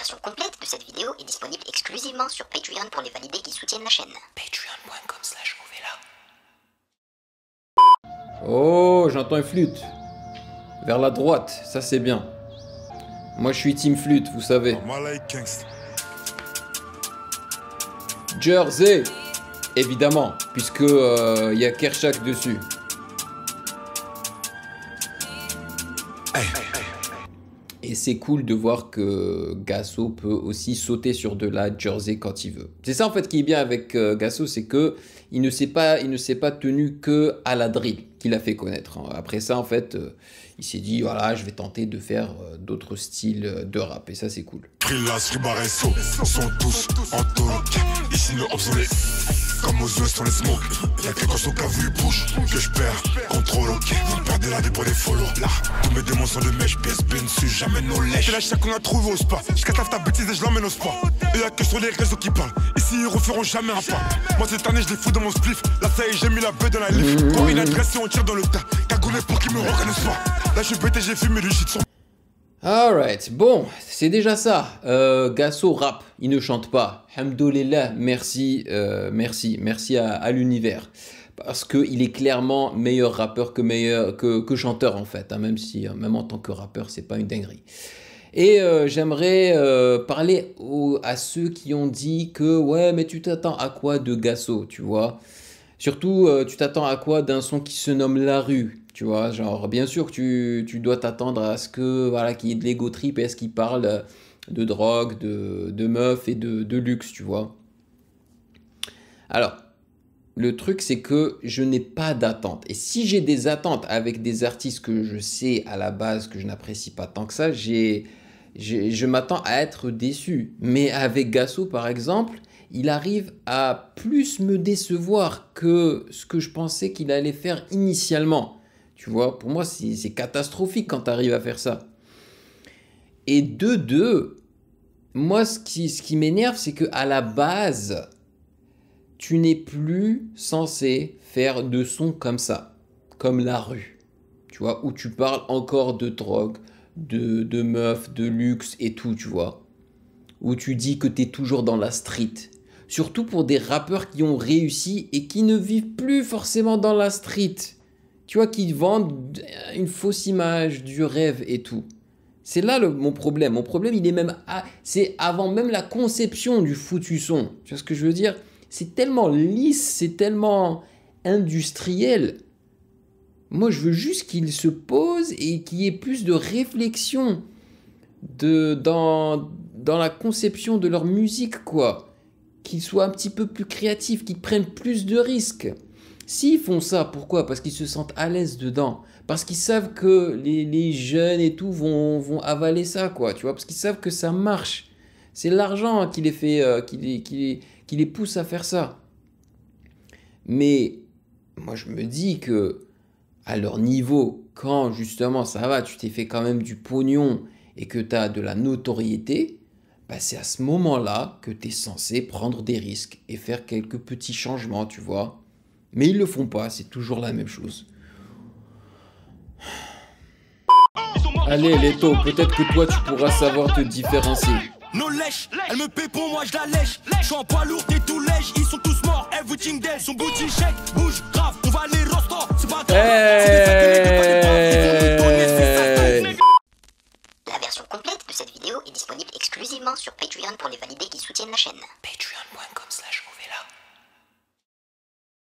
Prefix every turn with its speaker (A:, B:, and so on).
A: version complète de cette vidéo est disponible exclusivement sur Patreon pour les validés qui soutiennent la chaîne.
B: Patreon.com/Ovela. Oh, j'entends une flûte. Vers la droite, ça c'est bien. Moi je suis team flûte, vous savez. Jersey, évidemment, puisque y a Kershak dessus. Et c'est cool de voir que Gasso peut aussi sauter sur de la Jersey quand il veut. C'est ça en fait qui est bien avec Gasso, c'est que il ne s'est pas tenu que à la drill qu'il a fait connaître. Après ça en fait, il s'est dit voilà, je vais tenter de faire d'autres styles de rap et ça c'est cool.
C: Trilas, Ribaresso sont tous en talk. Ici le obsolé, comme aux ouest on les smoke. Y'a que quand son cavu bouge que je perds contrôle, ok. Vous perdez la vie pour des follow. Là, tous mes démons sont de mèche, PSP ne suit jamais nos lèches. C'est la chaque qu'on a trouvé au spa. J'catave ta bêtise et je l'emmène au spa. Et y'a que sur les réseaux qui parlent. Ici ils referont jamais un pas. Moi cette année je les fous dans mon spliff. Là ça y est, j'ai mis la bête dans la lift. Pour une adresse et on tire dans le tas. Cagoulé pour qu'ils me reconnaissent pas. Là je suis pété, j'ai fumé du shit sur.
B: Alright, bon, c'est déjà ça. Gasso rap, il ne chante pas. Hamdoulillah, merci à l'univers. Parce qu'il est clairement meilleur rappeur que chanteur en fait. Hein, même en tant que rappeur, c'est pas une dinguerie. Et j'aimerais parler à ceux qui ont dit que ouais, mais tu t'attends à quoi de Gasso, tu vois? Surtout, tu t'attends à quoi d'un son qui se nomme La Rue? Tu vois, genre, bien sûr que tu dois t'attendre à ce que, voilà, qu'il y ait de l'ego trip et à ce qu'il parle de drogue, de meufs et de luxe, tu vois. Alors, le truc, c'est que je n'ai pas d'attente. Et si j'ai des attentes avec des artistes que je sais à la base que je n'apprécie pas tant que ça, je m'attends à être déçu. Mais avec Gasso, par exemple, il arrive à plus me décevoir que ce que je pensais qu'il allait faire initialement. Tu vois, pour moi, c'est catastrophique quand tu arrives à faire ça. Et de deux, moi, ce qui m'énerve, c'est qu'à la base, tu n'es plus censé faire de sons comme ça, comme La Rue. Tu vois, où tu parles encore de drogue, de meufs, de luxe et tout, tu vois. Où tu dis que tu es toujours dans la street. Surtout pour des rappeurs qui ont réussi et qui ne vivent plus forcément dans la street. Tu vois, qui vendent une fausse image du rêve et tout. C'est là mon problème. Mon problème, il est même... c'est avant même la conception du foutu son. Tu vois ce que je veux dire? C'est tellement lisse, c'est tellement industriel. Moi, je veux juste qu'ils se posent et qu'il y ait plus de réflexion dans la conception de leur musique, quoi. Qu'ils soient un petit peu plus créatifs, qu'ils prennent plus de risques. S'ils font ça, pourquoi? Parce qu'ils se sentent à l'aise dedans. Parce qu'ils savent que les jeunes et tout vont avaler ça, quoi. Tu vois, parce qu'ils savent que ça marche. C'est l'argent qui les fait, qui les pousse à faire ça. Mais moi, je me dis que à leur niveau, quand justement ça va, tu t'es fait quand même du pognon et que tu as de la notoriété, bah c'est à ce moment-là que tu es censé prendre des risques et faire quelques petits changements, tu vois. Mais ils le font pas, c'est toujours la même chose. Allez, Leto, peut-être que toi tu pourras savoir te différencier.
D: No lèche, elle me paie pour moi, je la lèche. Je suis en poids lourd, t'es tout lèche. Ils sont tous morts, everything dead. Son booty shake, bouge, grave. On va aller rosto, c'est pas grave.
A: La version complète de cette vidéo est disponible exclusivement sur Patreon pour les validés qui soutiennent la chaîne.